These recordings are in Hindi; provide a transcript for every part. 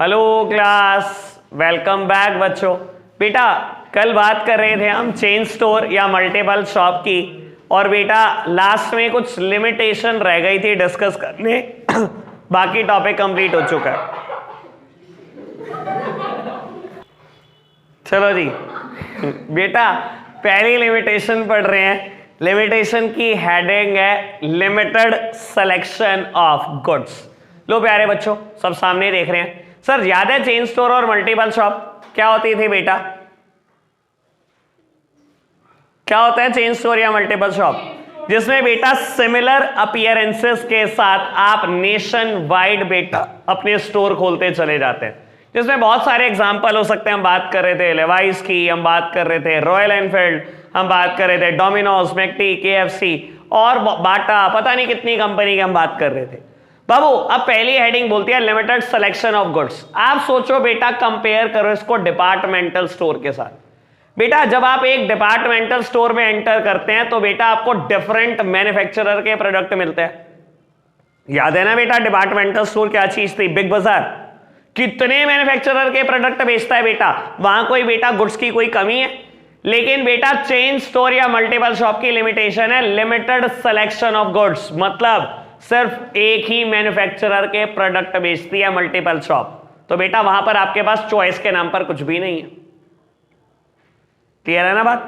हेलो क्लास, वेलकम बैक बच्चों। बेटा कल बात कर रहे थे हम चेन स्टोर या मल्टीपल शॉप की, और बेटा लास्ट में कुछ लिमिटेशन रह गई थी डिस्कस करने। बाकी टॉपिक कंप्लीट हो चुका है। चलो जी बेटा पहली लिमिटेशन पढ़ रहे हैं। लिमिटेशन की हेडिंग है लिमिटेड सिलेक्शन ऑफ गुड्स। लो प्यारे बच्चों, सब सामने देख रहे हैं। सर याद है चेन स्टोर और मल्टीपल शॉप क्या होती थी बेटा? क्या होता है चेन स्टोर या मल्टीपल शॉप? जिसमें बेटा सिमिलर अपीयरेंसेस के साथ आप नेशन वाइड बेटा अपने स्टोर खोलते चले जाते हैं। जिसमें बहुत सारे एग्जाम्पल हो सकते हैं। हम बात कर रहे थे लेवाइस की, हम बात कर रहे थे रॉयल एनफील्ड, हम बात कर रहे थे डोमिनोज, मैकडी, केएफसी और बाटा, पता नहीं कितनी कंपनी की हम बात कर रहे थे। बाबू अब पहली हेडिंग बोलती है लिमिटेड सिलेक्शन ऑफ गुड्स। आप सोचो बेटा, कंपेयर करो इसको डिपार्टमेंटल स्टोर के साथ। बेटा जब आप एक डिपार्टमेंटल स्टोर में एंटर करते हैं तो बेटा आपको डिफरेंट मैन्युफैक्चरर के प्रोडक्ट मिलते हैं। याद है ना बेटा डिपार्टमेंटल स्टोर क्या चीज थी? बिग बाजार कितने मैन्युफैक्चरर के प्रोडक्ट बेचता है बेटा, वहां कोई बेटा गुड्स की कोई कमी है? लेकिन बेटा चेन स्टोर या मल्टीपल शॉप की लिमिटेशन है लिमिटेड सिलेक्शन ऑफ गुड्स, मतलब सिर्फ एक ही मैन्युफैक्चरर के प्रोडक्ट बेचती है मल्टीपल शॉप। तो बेटा वहां पर आपके पास चॉइस के नाम पर कुछ भी नहीं है। क्लियर है ना बात?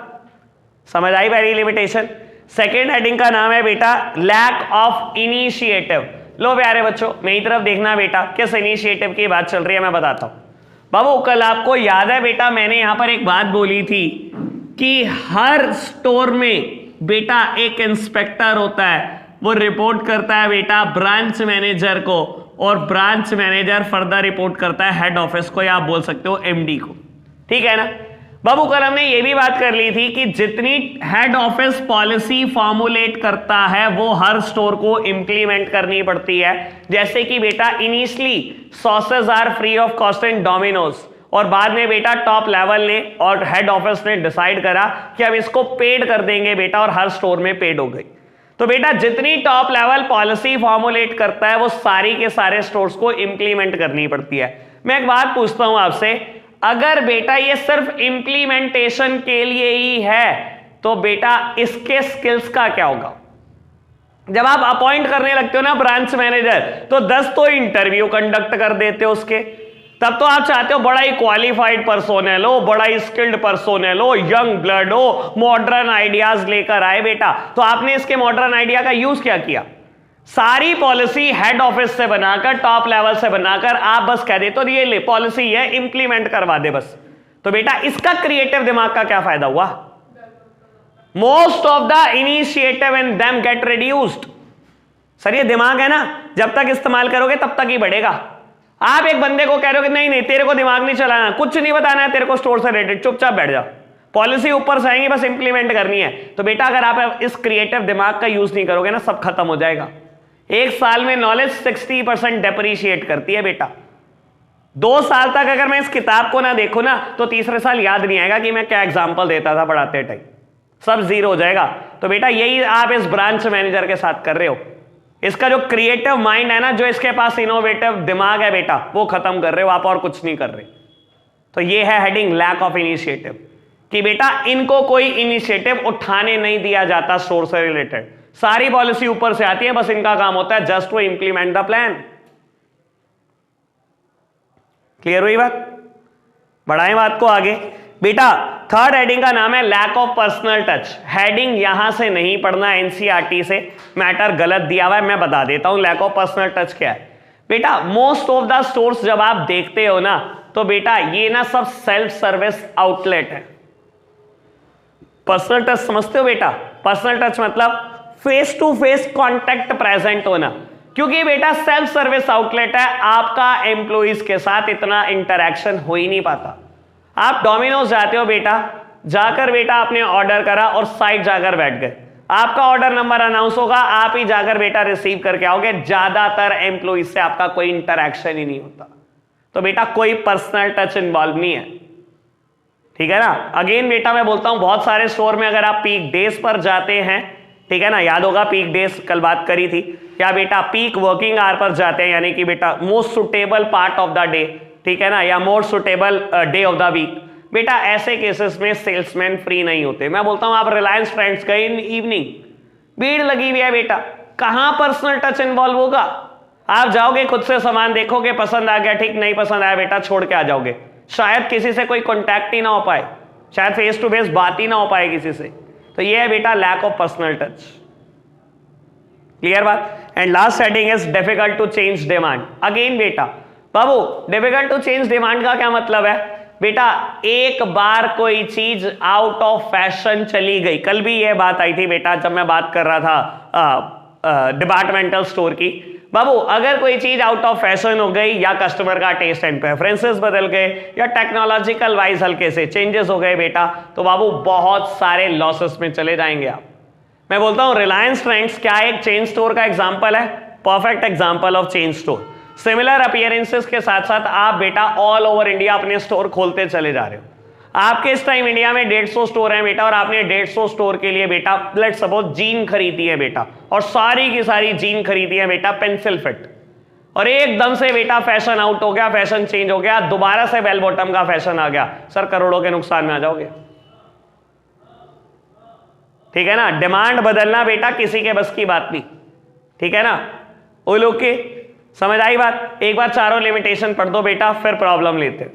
समझ आई पहली लिमिटेशन। सेकेंड हेडिंग का नाम है बेटा लैक ऑफ इनिशिएटिव। लो प्यारे बच्चों मेरी तरफ देखना बेटा, किस इनिशिएटिव की बात चल रही है मैं बताता हूं। बाबू कल आपको याद है बेटा मैंने यहां पर एक बात बोली थी कि हर स्टोर में बेटा एक इंस्पेक्टर होता है, वो रिपोर्ट करता है बेटा ब्रांच मैनेजर को, और ब्रांच मैनेजर फर्दर रिपोर्ट करता है हेड ऑफिस को, या आप बोल सकते हो एमडी को। ठीक है ना बाबू? कल हमने ये भी बात कर ली थी कि जितनी हेड ऑफिस पॉलिसी फॉर्मुलेट करता है वो हर स्टोर को इंप्लीमेंट करनी पड़ती है। जैसे कि बेटा initially sauces are free of cost in Domino's, और बाद में बेटा टॉप लेवल ने और हेड ऑफिस ने डिसाइड करा कि हम इसको पेड कर देंगे बेटा, और हर स्टोर में पेड हो गई। तो बेटा जितनी टॉप लेवल पॉलिसी फॉर्मुलेट करता है वो सारी के सारे स्टोर्स को इंप्लीमेंट करनी पड़ती है। मैं एक बात पूछता हूं आपसे, अगर बेटा ये सिर्फ इंप्लीमेंटेशन के लिए ही है तो बेटा इसके स्किल्स का क्या होगा? जब आप अपॉइंट करने लगते हो ना ब्रांच मैनेजर, तो 10 तो इंटरव्यू कंडक्ट कर देते हो उसके, तब तो आप चाहते हो बड़ा ही क्वालिफाइड पर्सोनल हो, बड़ा ही स्किल्ड पर्सोनल हो, यंग ब्लड हो, मॉडर्न आइडियाज लेकर आए बेटा। तो आपने इसके मॉडर्न आइडिया का यूज क्या किया? सारी पॉलिसी हेड ऑफिस से बनाकर, टॉप लेवल से बनाकर आप बस कह दे तो ये ले पॉलिसी है, इंप्लीमेंट करवा दे बस। तो बेटा इसका क्रिएटिव दिमाग का क्या फायदा हुआ? Most of the initiative in them get reduced. Sir ये दिमाग है ना, जब तक इस्तेमाल करोगे तब तक ही बढ़ेगा। आप एक बंदे को कह रहे हो कि नहीं नहीं तेरे को दिमाग नहीं चलाना, कुछ नहीं बताना है तेरे को स्टोर से रिलेटेड, चुपचाप बैठ जा, पॉलिसी ऊपर से आएंगी बस इंप्लीमेंट करनी है। तो बेटा अगर आप इस क्रिएटिव दिमाग का यूज नहीं करोगे ना, सब खत्म हो जाएगा। एक साल में नॉलेज 60% डेप्रिशिएट करती है बेटा। 2 साल तक अगर मैं इस किताब को ना देखूं ना, तो तीसरे साल याद नहीं आएगा कि मैं क्या एग्जाम्पल देता था पढ़ाते टाइम, सब जीरो हो जाएगा। तो बेटा यही आप इस ब्रांच मैनेजर के साथ कर रहे हो। इसका जो क्रिएटिव माइंड है ना, जो इसके पास इनोवेटिव दिमाग है बेटा, वो खत्म कर रहे हो आप, और कुछ नहीं कर रहे। तो ये है हेडिंग लैक ऑफ इनिशिएटिव, कि बेटा इनको कोई इनिशिएटिव उठाने नहीं दिया जाता स्टोर से रिलेटेड। सारी पॉलिसी ऊपर से आती है, बस इनका काम होता है just to implement the plan. Clear हुई बात? बढ़ाएं बात को आगे बेटा। थर्ड हेडिंग का नाम है lack of personal touch. Heading यहां से नहीं पढ़ना, एनसीईआरटी से मैटर गलत दिया हुआ है, मैं बता देता हूं लैक ऑफ पर्सनल टच क्या है। बेटा मोस्ट ऑफ द स्टोर्स जब आप देखते हो ना, तो बेटा ये ना सब सेल्फ सर्विस आउटलेट है। पर्सनल टच समझते हो बेटा? पर्सनल टच मतलब face to face contact present होना, क्योंकि बेटा सेल्फ सर्विस आउटलेट है, आपका एम्प्लॉइज के साथ इतना इंटरेक्शन हो ही नहीं पाता। आप डोमिनोज जाते हो बेटा, जाकर बेटा आपने ऑर्डर करा और साइड जाकर बैठ गए, आपका ऑर्डर नंबर अनाउंस होगा, आप ही जाकर बेटा रिसीव करके आओगे। ज्यादातर एम्प्लॉइज से आपका कोई इंटरेक्शन ही नहीं होता। तो बेटा कोई पर्सनल टच इन्वॉल्व नहीं है। ठीक है ना? अगेन बेटा मैं बोलता हूं बहुत सारे स्टोर में अगर आप पीक डेज पर जाते हैं, ठीक है ना, याद होगा पीक डेज कल बात करी थी, या बेटा पीक वर्किंग आवर पर जाते हैं, यानी कि बेटा most suitable part of the day, ठीक है ना, या more suitable day of the week, बेटा ऐसे केसेस में सेल्समैन फ्री नहीं होते। मैं बोलता हूं आप रिलायंस ट्रेंड्स गए इन इवनिंग, भीड़ लगी हुई है बेटा, कहां पर्सनल टच इन्वॉल्व होगा? आप जाओगे खुद से सामान देखोगे, पसंद आ गया ठीक, नहीं पसंद आया बेटा छोड़ के आ जाओगे। शायद किसी से कोई कॉन्टैक्ट ही ना हो पाए, शायद फेस टू फेस बात ही ना हो पाए किसी से। तो ये है बेटा lack of personal touch. Clear बात? And last heading is difficult to change demand. Again बेटा बाबू डिफिकल्ट टू चेंज डिमांड का क्या मतलब है बेटा? एक बार कोई चीज आउट ऑफ फैशन चली गई, कल भी ये बात आई थी बेटा जब मैं बात कर रहा था डिपार्टमेंटल स्टोर की। बाबू अगर कोई चीज आउट ऑफ फैशन हो गई, या कस्टमर का टेस्ट एंड प्रेफरेंसेस बदल गए, या टेक्नोलॉजिकल वाइज हल्के से चेंजेस हो गए बेटा, तो बाबू बहुत सारे लॉसेस में चले जाएंगे आप। मैं बोलता हूं रिलायंस ट्रेंड्स क्या एक चेन स्टोर का एग्जांपल है? Perfect example of chain store. Similar appearances के साथ साथ आप बेटा ऑल ओवर इंडिया अपने स्टोर खोलते चले जा रहे हो। आपके इस टाइम इंडिया में 150 स्टोर हैं बेटा, और आपने 150 स्टोर के लिए बेटा लेट्स सपोज जीन खरीदी है बेटा, और सारी की सारी जीन खरीदी है बेटा पेंसिल फिट, और एकदम से बेटा फैशन आउट हो गया, फैशन चेंज हो गया, दोबारा से बेल बॉटम का फैशन आ गया, सर करोड़ों के नुकसान में आ जाओगे। ठीक है ना, डिमांड बदलना बेटा किसी के बस की बात नहीं, ठीक है ना। वो लोग के समझ आई बात? एक बार चारों लिमिटेशन पढ़ दो बेटा, फिर प्रॉब्लम लेते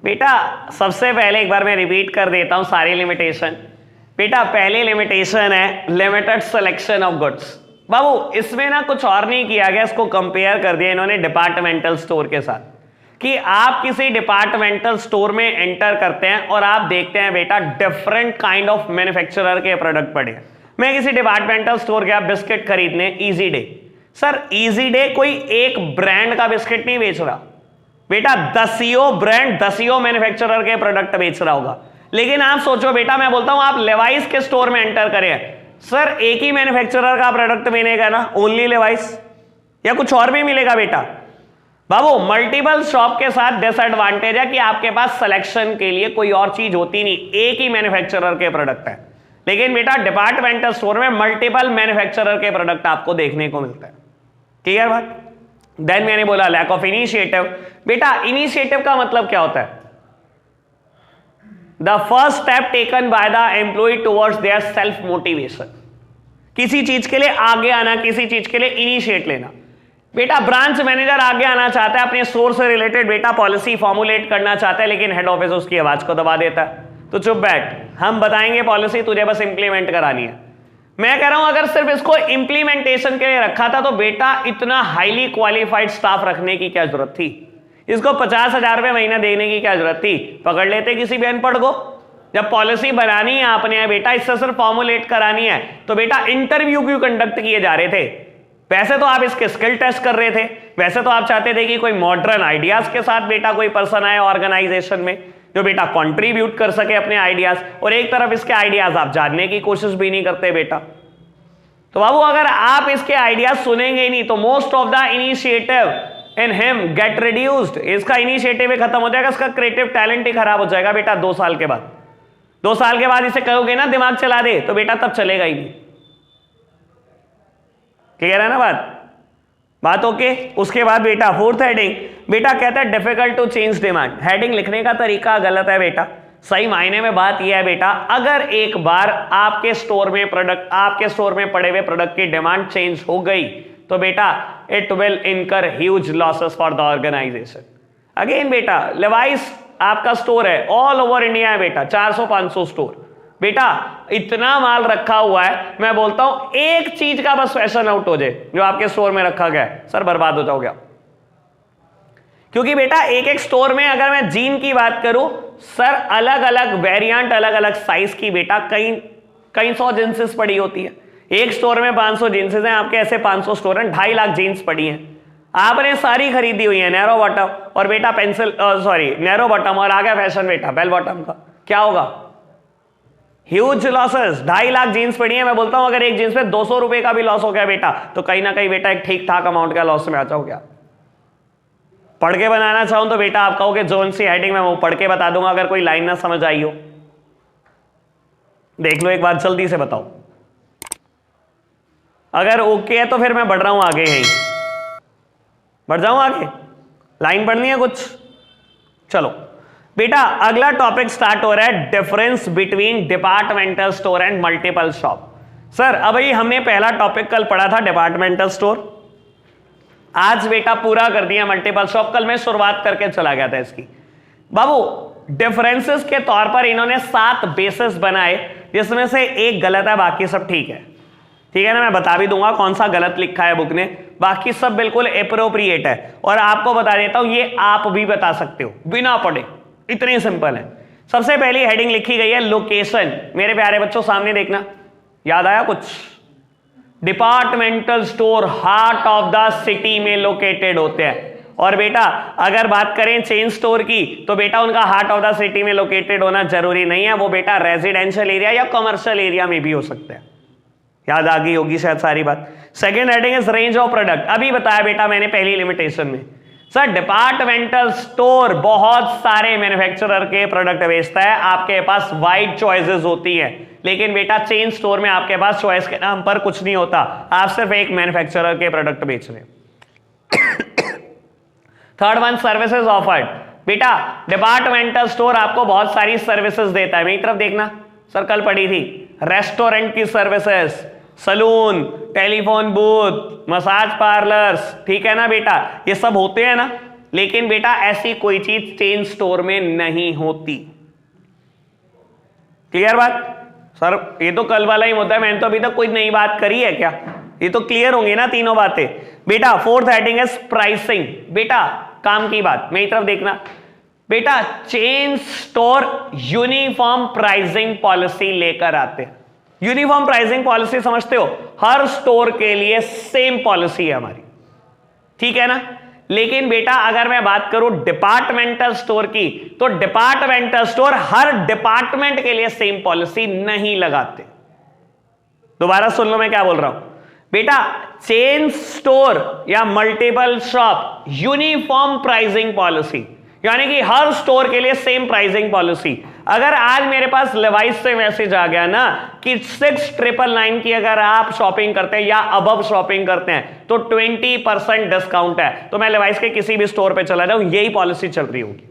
बेटा। सबसे पहले एक बार मैं रिपीट कर देता हूं सारी लिमिटेशन। बेटा पहली लिमिटेशन है लिमिटेड सिलेक्शन ऑफ गुड्स। बाबू इसमें ना कुछ और नहीं किया गया, इसको कंपेयर कर दिया इन्होंने डिपार्टमेंटल स्टोर के साथ, कि आप किसी डिपार्टमेंटल स्टोर में एंटर करते हैं और आप देखते हैं बेटा डिफरेंट काइंड ऑफ मैन्युफैक्चरर के प्रोडक्ट पड़े हैं। मैं किसी डिपार्टमेंटल स्टोर गया बिस्किट खरीदने, easy day, sir easy day कोई एक ब्रांड का बिस्किट नहीं बेच रहा बेटा, दसियों ब्रांड दसियों मैन्युफैक्चरर के प्रोडक्ट बेच रहा होगा। लेकिन आप सोचो बेटा, मैं बोलता हूं आप लेवाइस के स्टोर में एंटर करें, सर एक ही मैन्युफैक्चरर का प्रोडक्ट मिलेगा ना, ओनली लेवाइस, या कुछ और भी मिलेगा बेटा? बाबू मल्टीपल शॉप के साथ डिसएडवांटेज है कि आपके पास सिलेक्शन के लिए कोई और चीज होती नहीं, एक ही मैन्युफैक्चरर के प्रोडक्ट है। लेकिन बेटा डिपार्टमेंटल स्टोर में मल्टीपल मैन्युफैक्चरर के प्रोडक्ट आपको देखने को मिलता है। क्लियर बात? देन मैंने बोला लैक ऑफ इनिशिएटिव। बेटा इनिशिएटिव का मतलब क्या होता है? The first step taken by the employ towards their self motivation. किसी चीज के लिए आगे आना, किसी चीज के लिए इनिशिएट लेना। बेटा ब्रांच मैनेजर आगे आना चाहता है, अपने स्टोर से रिलेटेड बेटा पॉलिसी फॉर्मुलेट करना चाहता है, लेकिन हेड ऑफिस उसकी आवाज को दबा देता है, तो चुप बैठ, हम बताएंगे पॉलिसी, तुझे बस इंप्लीमेंट करानी है। मैं कह रहा हूं अगर सिर्फ इसको इंप्लीमेंटेशन के लिए रखा था तो बेटा इतना हाईली क्वालिफाइड स्टाफ रखने की क्या जरूरत थी? इसको 50,000 रुपए महीना देने की क्या जरूरत थी? पकड़ लेते किसी भी अनपढ़ को। जब पॉलिसी बनानी है आपने बेटा, इससे सिर्फ फॉर्मुलेट करानी है, तो बेटा इंटरव्यू क्यों कंडक्ट किए जा रहे थे? वैसे तो आप इसके स्किल टेस्ट कर रहे थे, वैसे तो आप चाहते थे कि कोई मॉडर्न आइडियाज के साथ बेटा कोई पर्सन आए ऑर्गेनाइजेशन में जो बेटा कंट्रीब्यूट कर सके अपने आइडियाज, और एक तरफ इसके आइडियाज आप जानने की कोशिश भी नहीं करते बेटा। तो बाबू अगर आप इसके आइडियाज सुनेंगे ही नहीं तो most of the initiative in him get reduced. इसका इनिशिएटिव खत्म हो जाएगा, इसका क्रिएटिव टैलेंट ही खराब हो जाएगा बेटा 2 साल के बाद। 2 साल के बाद इसे कहोगे ना दिमाग चला दे, तो बेटा तब चलेगा ही नहीं। क्लियर है ना बात ओके। उसके बाद बेटा फोर्थ हेडिंग, बेटा कहता है difficult to change demand. Heading लिखने का तरीका गलत है बेटा। सही मायने में बात यह है बेटा, अगर एक बार आपके स्टोर में पड़े हुए प्रोडक्ट की डिमांड चेंज हो गई तो बेटा it will incur huge losses for the organization. Again बेटा लेवाइस आपका स्टोर है, ऑल ओवर इंडिया है बेटा, 400-500 स्टोर बेटा, इतना माल रखा हुआ है, मैं बोलता हूं एक चीज का बस फैशन आउट हो जाए जो आपके स्टोर में रखा गया है, सर बर्बाद हो जाओगे आप। क्योंकि बेटा एक एक स्टोर में अगर मैं जीन की बात करूं, सर अलग अलग वेरिएंट, अलग अलग साइज की बेटा कई 100 जींसेस पड़ी होती है। एक स्टोर में 500 जींसेस हैं, आपके ऐसे 500 स्टोर हैं, 2.5 लाख जीन्स पड़ी हैं, आपने सारी खरीदी हुई है, नैरो बॉटम और बेटा नैरो बॉटम और आगे फैशन बेटा बेल बॉटम का, क्या होगा? Huge losses. 2.5 लाख जीन्स पड़ी है, मैं बोलता हूं अगर एक जीन्स पे 200 रुपए का भी लॉस हो गया बेटा, तो कहीं ना कहीं बेटा एक ठीक ठाक अमाउंट का लॉस में आ जाओगे आप। पढ़ के बनाना चाहूं तो बेटा आप कहोगे जोन सी हेडिंग में वो पढ़ के बता दूंगा, अगर कोई लाइन ना समझ आई हो देख लो एक बार जल्दी से बताओ। अगर ओके है तो फिर मैं बढ़ रहा हूं आगे, यहीं बढ़ जाऊं आगे। लाइन पढ़नी है कुछ? चलो बेटा अगला टॉपिक स्टार्ट हो रहा है, difference between departmental store and multiple shop. Sir अभी हमने पहला टॉपिक कल पढ़ा था डिपार्टमेंटल स्टोर, आज बेटा पूरा कर दिया मल्टीपल शॉप। कल मैं शुरुआत करके चला गया था इसकी। बाबू डिफरेंसेस के तौर पर इन्होंने 7 बेसिस बनाए, जिसमें से एक गलत है, बाकी सब ठीक है। ठीक है ना, मैं बता भी दूंगा कौन सा गलत लिखा है बुक ने, बाकी सब बिल्कुल एप्रोप्रिएट है। और आपको बता देता हूं ये आप भी बता सकते हो बिना पढ़े, इतनी सिंपल है। सबसे पहली हेडिंग लिखी गई है लोकेशन। मेरे प्यारे बच्चों सामने देखना, याद आया कुछ? Departmental store heart of the city में लोकेटेड होते हैं। और बेटा अगर बात करें चेन स्टोर की, तो बेटा उनका हार्ट ऑफ द सिटी में लोकेटेड होना जरूरी नहीं है, वो बेटा रेजिडेंशियल एरिया या कमर्शियल एरिया में भी हो सकते हैं। याद आ गई होगी शायद सारी बात। Second heading is range of product. अभी बताया बेटा मैंने पहली लिमिटेशन में, सर डिपार्टमेंटल स्टोर बहुत सारे मैन्युफैक्चरर के प्रोडक्ट बेचता है, आपके पास वाइड चॉइसेस होती है। लेकिन बेटा चेन स्टोर में आपके पास चॉइस के नाम पर कुछ नहीं होता, आप सिर्फ एक मैन्युफैक्चरर के प्रोडक्ट बेच रहे। Third one services offered. बेटा डिपार्टमेंटल स्टोर आपको बहुत सारी सर्विसेज देता है। मेरी तरफ देखना, सर कल पढ़ी थी रेस्टोरेंट की services, salon, telephone booth, massage parlours, ठीक है ना बेटा, ये सब होते हैं ना। लेकिन बेटा ऐसी कोई चीज चेन स्टोर में नहीं होती। क्लियर बात? सर ये तो कल वाला ही मुद्दा है, मैंने तो अभी तक कोई नई बात करी है क्या? ये तो क्लियर होंगी ना तीनों बातें। बेटा फोर्थ हेडिंग है प्राइसिंग। बेटा काम की बात, मेरी तरफ देखना बेटा, chain store uniform pricing policy लेकर आते हैं। यूनिफॉर्म प्राइसिंग पॉलिसी समझते हो, हर स्टोर के लिए सेम पॉलिसी है हमारी, ठीक है ना। लेकिन बेटा अगर मैं बात करूं डिपार्टमेंटल स्टोर की, तो डिपार्टमेंटल स्टोर हर डिपार्टमेंट के लिए सेम पॉलिसी नहीं लगाते। दोबारा सुन लो मैं क्या बोल रहा हूं बेटा, चेन स्टोर या multiple shop uniform pricing policy, यानी कि हर स्टोर के लिए सेम प्राइसिंग पॉलिसी। अगर आज मेरे पास लेवाइस से मैसेज आ गया ना कि 6999 की अगर आप शॉपिंग करते हैं या अबव शॉपिंग करते हैं तो 20% डिस्काउंट है, तो मैं लेवाइस के किसी भी स्टोर पे चला जाऊं, यही पॉलिसी चल रही होगी।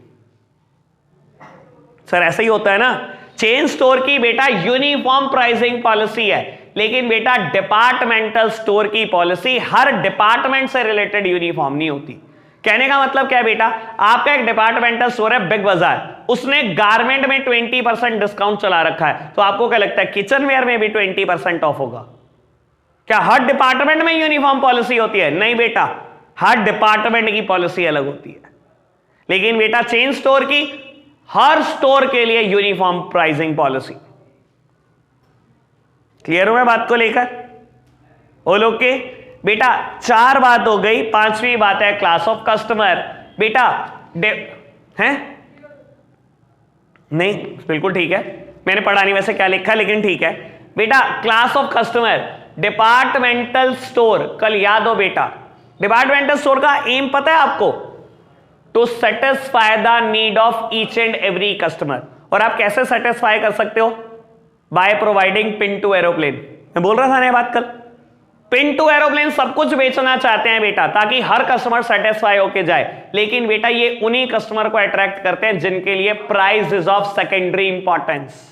सर ऐसा ही होता है ना, चेन स्टोर की बेटा यूनिफॉर्म प्राइसिंग पॉलिसी है, लेकिन बेटा डिपार्टमेंटल स्टोर की पॉलिसी हर डिपार्टमेंट से रिलेटेड यूनिफॉर्म नहीं होती। कहने का मतलब क्या है बेटा, आपका एक डिपार्टमेंटल स्टोर है बिग बाजार, उसने गारमेंट में 20% डिस्काउंट चला रखा है, तो आपको क्या लगता है किचन वेयर में भी 20% ऑफ होगा? क्या हर डिपार्टमेंट में यूनिफॉर्म पॉलिसी होती है? नहीं बेटा, हर डिपार्टमेंट की पॉलिसी अलग होती है। लेकिन बेटा चेन स्टोर की हर स्टोर के लिए यूनिफॉर्म प्राइसिंग पॉलिसी। क्लियर हो मैं बात को लेकर? बोलो ओके बेटा, 4 बात हो गई, 5वीं बात है क्लास ऑफ कस्टमर। बेटा हैं? नहीं बिल्कुल ठीक है, मैंने पढ़ा नहीं वैसे क्या लिखा, लेकिन ठीक है बेटा। Class of customer departmental store, कल याद हो बेटा, डिपार्टमेंटल स्टोर का एम पता है आपको? To satisfy the need of each and every customer. और आप कैसे सेटिस्फाई कर सकते हो? By providing pin to aeroplane. मैं बोल रहा था ना ये बात कल, पिन टू एरोप्लेन सब कुछ बेचना चाहते हैं बेटा, ताकि हर कस्टमर सेटिस्फाई होके जाए। लेकिन बेटा ये उन्हीं कस्टमर को अट्रैक्ट करते हैं जिनके लिए price is of secondary importance,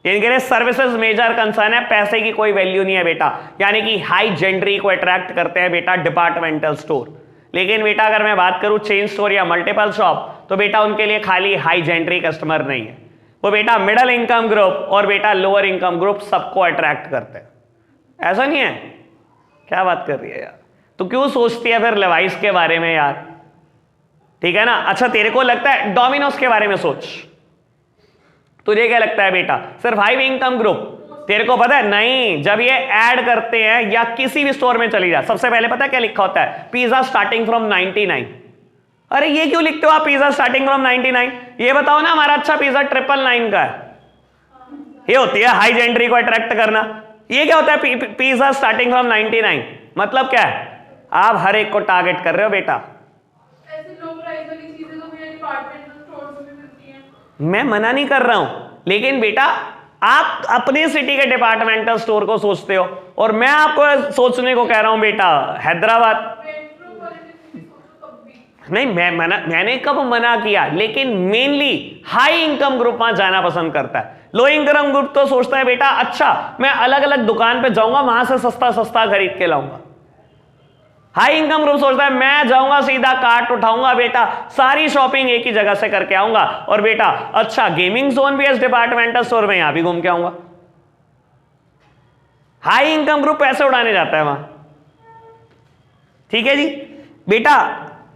जिनके लिए सर्विसेज मेजर कंसर्न है, पैसे की कोई वैल्यू नहीं है बेटा, यानी कि हाई जेंडरी को अट्रैक्ट करते हैं बेटा डिपार्टमेंटल स्टोर। लेकिन बेटा अगर मैं बात करूं चेन स्टोर या मल्टीपल शॉप, तो बेटा उनके लिए खाली हाई जेंडरी कस्टमर नहीं है, वो बेटा मिडिल इनकम ग्रुप और बेटा लोअर इनकम ग्रुप सबको अट्रैक्ट करते हैं। ऐसा नहीं है? क्या बात कर रही है यार, तो क्यों सोचती है फिर लेवाइस के बारे में यार? ठीक है ना। अच्छा तेरे को लगता है डोमिनोज के बारे में सोच, तुझे क्या लगता है बेटा सिर्फ हाई इनकम ग्रुप? तेरे को पता है नहीं, जब ये ऐड करते हैं या किसी भी स्टोर में चली जा, सबसे पहले पता है क्या लिखा होता है? Pizza starting from 99। अरे ये क्यों लिखते हो आप पिज्जा स्टार्टिंग फ्रॉम 99? ये बताओ ना हमारा अच्छा पिज्जा 999 का है। ये होती है हाई जेंडरी को अट्रैक्ट करना। ये क्या होता है पिज्जा स्टार्टिंग फ्रॉम 99? मतलब क्या है? आप हर एक को टारगेट कर रहे हो बेटा। ऐसे लो प्राइस वाली चीजें तो भैया डिपार्टमेंटल स्टोर्स में मिलती हैं। मैं मना नहीं कर रहा हूं, लेकिन बेटा आप अपने सिटी के डिपार्टमेंटल स्टोर को सोचते हो और मैं आपको सोचने को कह रहा हूं बेटा हैदराबाद। नहीं, मैंने कब मना किया, लेकिन मेनली हाई इनकम ग्रुप वहां जाना पसंद करता है। लो इनकम ग्रुप तो सोचता है बेटा अच्छा मैं अलग अलग दुकान पे जाऊंगा, वहां से सस्ता सस्ता खरीद के लाऊंगा। हाई इनकम ग्रुप सोचता है मैं जाऊंगा सीधा कार्ट उठाऊंगा बेटा, सारी शॉपिंग एक ही जगह से करके आऊंगा, और बेटा अच्छा गेमिंग जोन भी है डिपार्टमेंटल स्टोर में, यहां भी घूम के आऊंगा। हाई इनकम ग्रुप पैसे उड़ाने जाता है वहां। ठीक है जी बेटा।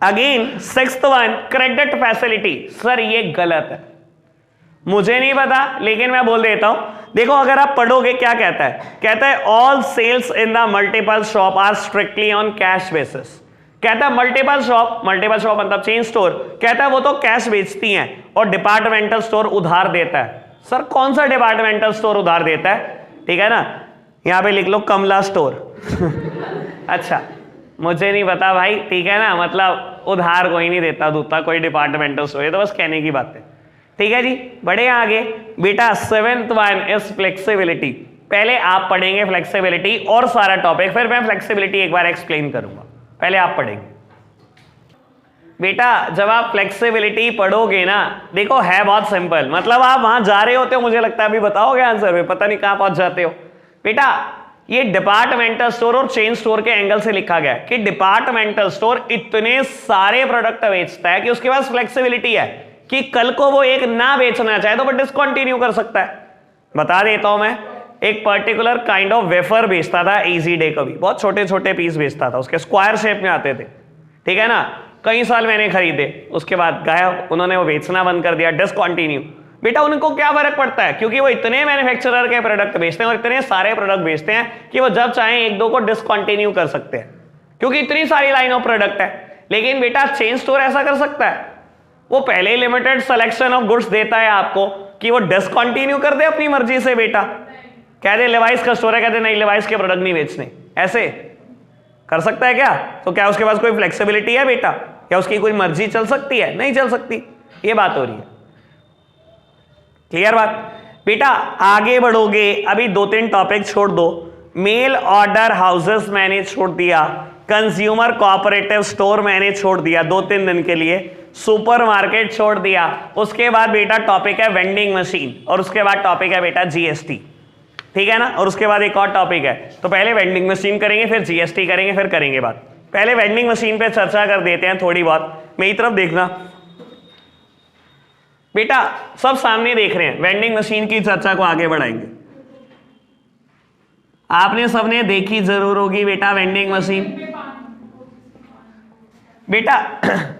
Again 6th one, credit facility. Sir ये गलत है, मुझे नहीं पता लेकिन मैं बोल देता हूं। देखो अगर आप पढ़ोगे क्या कहता है, कहता है all sales in the multiple shop are strictly on cash basis. कहता है मल्टीपल शॉप मतलब चेन स्टोर, कहता है वो तो कैश बेचती हैं और डिपार्टमेंटल स्टोर उधार देता है। सर कौन सा डिपार्टमेंटल स्टोर उधार देता है? ठीक है ना, यहां पे लिख लो कमला स्टोर। अच्छा मुझे नहीं पता भाई, ठीक है ना, मतलब उधार कोई नहीं देता दूता कोई डिपार्टमेंटल स्टोर, ये तो बस कहने की बात है। ठीक है जी, बढ़े आगे बेटा। 7th one is flexibility. पहले आप पढ़ेंगे फ्लेक्सिबिलिटी और सारा टॉपिक, फिर मैं फ्लेक्सिबिलिटी एक बार एक्सप्लेन करूंगा, पहले आप पढ़ेंगे बेटा। जब आप फ्लेक्सिबिलिटी पढ़ोगे ना, देखो है बहुत सिंपल, मतलब आप वहां जा रहे होते हो, मुझे लगता है अभी बताओगे आंसर में, पता नहीं कहां पहुंच जाते हो बेटा। ये डिपार्टमेंटल स्टोर और चेन स्टोर के एंगल से लिखा गया है कि डिपार्टमेंटल स्टोर इतने सारे प्रोडक्ट बेचता है कि उसके पास फ्लेक्सिबिलिटी है कि कल को वो एक ना बेचना चाहे तो वो डिसकंटिन्यू कर सकता है। बता देता हूं मैं, एक पर्टिकुलर काइंड ऑफ वेफर बेचता था इजी डे, कभी बहुत छोटे छोटे पीस बेचता था, उसके स्क्वायर शेप में आते थे। ठीक है ना, कई साल मैंने खरीदे, उसके बाद गायब, उन्होंने वो बेचना बंद कर दिया, डिसकंटिन्यू। बेटा उनको क्या फर्क पड़ता है, क्योंकि वो इतने मैन्युफैक्चरर के प्रोडक्ट बेचते हैं और इतने सारे प्रोडक्ट बेचते हैं कि वो जब चाहें एक दो को डिसकंटिन्यू कर सकते हैं, क्योंकि इतनी सारी लाइन ऑफ प्रोडक्ट है। लेकिन बेटा चेन स्टोर ऐसा कर सकता है, वो पहले लिमिटेड सिलेक्शन ऑफ गुड्स देता है आपको कि वो डिसकंटिन्यू कर दे अपनी मर्जी से। बेटा कह दे लेवाइस का स्टोर है, कहते नहीं लेवाइस के प्रोडक्ट नहीं बेचने, ऐसे कर सकता है क्या? तो क्या उसके पास कोई फ्लेक्सिबिलिटी है बेटा? क्या उसकी कोई मर्जी चल सकती है? नहीं चल सकती, ये बात हो रही है। क्लियर बात बेटा? आगे बढ़ोगे, अभी 2-3 टॉपिक छोड़ दो। मेल ऑर्डर हाउसेस मैंने छोड़ दिया, कंज्यूमर कोऑपरेटिव स्टोर मैंने छोड़ दिया 2-3 दिन के लिए, सुपरमार्केट छोड़ दिया। उसके बाद बेटा टॉपिक है वेंडिंग मशीन, और उसके बाद टॉपिक है बेटा जीएसटी। ठीक है ना, और उसके बाद एक और टॉपिक है। तो पहले वेंडिंग मशीन करेंगे, फिर जीएसटी करेंगे, फिर करेंगे बात। पहले वेंडिंग मशीन पे चर्चा कर देते हैं थोड़ी बहुत, मेरी तरफ देखना बेटा, सब सामने देख रहे हैं। वेंडिंग मशीन की चर्चा को आगे बढ़ाएंगे। आपने सबने देखी जरूर होगी बेटा वेंडिंग मशीन। बेटा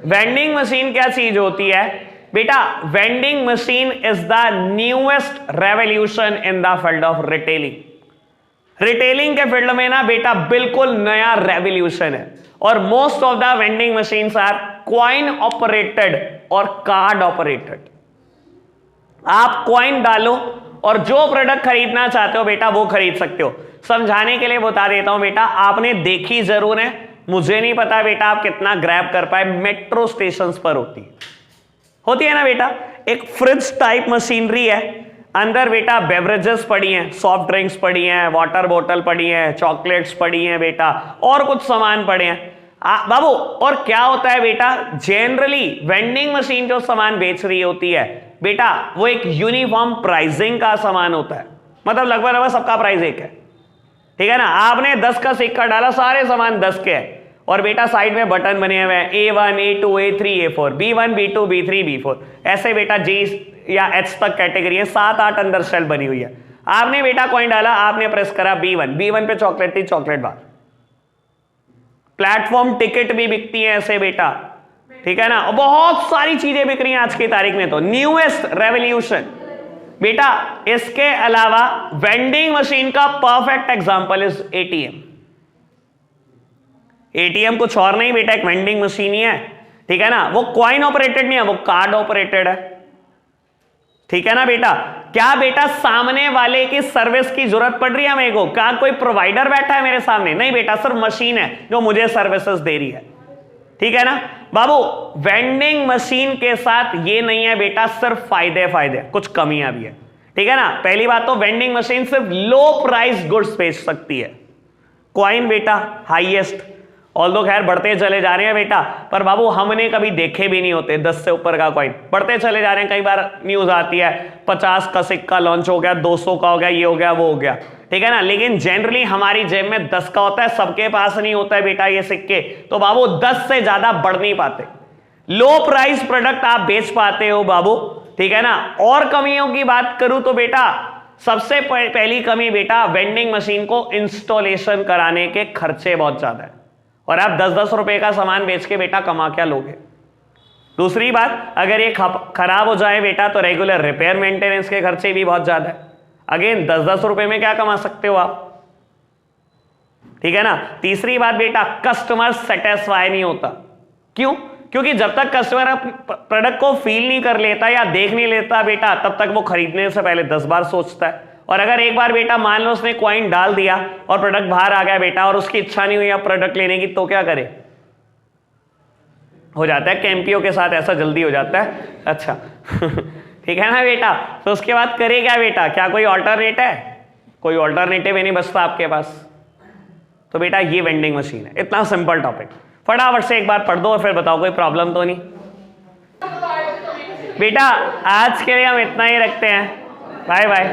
वेंडिंग मशीन क्या चीज होती है बेटा? Vending machine is the newest revolution in the field of retailing. Retailing के फील्ड में ना बेटा बिल्कुल नया रेवोल्यूशन है, और most of the vending machines are coin operated और कार्ड ऑपरेटेड। आप कॉइन डालो और जो प्रोडक्ट खरीदना चाहते हो बेटा वो खरीद सकते हो। समझाने के लिए बता देता हूं बेटा, आपने देखी जरूर है, मुझे नहीं पता बेटा आप कितना ग्रैब कर पाए, मेट्रो स्टेशन पर होती है ना बेटा, एक फ्रिज टाइप मशीनरी है, अंदर बेटा बेवरेजेस पड़ी हैं, सॉफ्ट ड्रिंक्स पड़ी हैं, वाटर बोतल पड़ी हैं, चॉकलेट्स पड़ी हैं बेटा, और कुछ सामान पड़े हैं बाबू। और क्या होता है बेटा, जनरली वेंडिंग मशीन जो सामान बेच रही होती है बेटा, वो एक यूनिफॉर्म प्राइसिंग का सामान होता है, मतलब लगभग सबका प्राइस एक है। ठीक है ना, आपने 10 का सिक्का डाला, सारे सामान 10 के हैं, और बेटा साइड में बटन बने हुए हैं A1 A2 A3 A4 B1 B2 B3 B4, ऐसे बेटा G या H तक कैटेगरी है, 7-8 अंदर शेल्फ बनी हुई है। आपने बेटा कॉइन डाला, आपने प्रेस करा B1 पे चॉकलेट थी, चॉकलेट बार। प्लेटफॉर्म टिकट भी बिकती है ऐसे बेटा, ठीक है ना, और बहुत सारी चीजें बिक रही हैं आज की तारीख में, तो न्यूएस्ट रेवोल्यूशन बेटा। इसके अलावा वेंडिंग मशीन का perfect example is ATM. ATM कुछ और नहीं बेटा, एक वेंडिंग मशीन ही है, ठीक है ना, वो कॉइन ऑपरेटेड नहीं है, वो कार्ड ऑपरेटेड है। ठीक है ना बेटा? क्या बेटा सामने वाले की सर्विस की जरूरत पड़ रही है मेरे को? क्या कोई प्रोवाइडर बैठा है मेरे सामने? नहीं बेटा, सिर्फ मशीन है जो मुझे सर्विसेज दे रही है। ठीक है ना बाबू? वेंडिंग मशीन के साथ ये नहीं है बेटा सिर्फ फायदे, कुछ कमियां भी है। ठीक है ना? पहली बात तो वेंडिंग मशीन सिर्फ लो प्राइस गुड्स बेच सकती है, कॉइन बेटा हाईएस्ट, ऑल्दो खैर बढ़ते चले जा रहे हैं बेटा, पर बाबू हमने कभी देखे भी नहीं होते 10 से ऊपर का कॉइन, बढ़ते चले जा रहे हैं। कई बार न्यूज आती है 50 का सिक्का लॉन्च हो गया, 200 का हो गया, ये हो गया, वो हो गया, ठीक है ना। लेकिन जनरली हमारी जेब में 10 का होता है, सबके पास नहीं होता है बेटा ये सिक्के। तो बाबू 10 से ज्यादा बढ़ नहीं पाते। लो प्राइस प्रोडक्ट आप बेच पाते हो बाबू, ठीक है ना। और कमियों की बात करूं तो बेटा सबसे पहली कमी बेटा वेंडिंग मशीन को इंस्टॉलेशन कराने के खर्चे बहुत ज्यादा है, और आप 10-10 रुपए का सामान बेच के बेटा कमा क्या लोगे। दूसरी बात, अगर ये खराब हो जाए बेटा तो रेगुलर रिपेयर मेंटेनेंस के खर्चे भी बहुत ज्यादा है। अगेन 10-10 रुपए में क्या कमा सकते हो आप, ठीक है ना। तीसरी बात बेटा कस्टमर सेटिस्फाई नहीं होता। क्यों? क्योंकि जब तक कस्टमर प्रोडक्ट को फील नहीं कर लेता या देख नहीं लेता बेटा, तब तक वो खरीदने से पहले 10 बार सोचता है। और अगर एक बार बेटा मान लो उसने कॉइन डाल दिया और प्रोडक्ट बाहर आ गया बेटा, और उसकी इच्छा नहीं हुई अब प्रोडक्ट लेने की, तो क्या करे? हो जाता है कैंपियो के साथ, ऐसा जल्दी हो जाता है। अच्छा ठीक है ना बेटा। तो उसके बाद करे क्या बेटा? क्या कोई ऑल्टरनेट है? कोई ऑल्टरनेटिव ही नहीं बचता आपके पास। तो बेटा ये वेंडिंग मशीन है, इतना सिंपल टॉपिक। फटाफट से एक बार पढ़ दो और फिर बताओ कोई प्रॉब्लम तो नहीं। बेटा आज के लिए हम इतना ही रखते हैं, बाय बाय।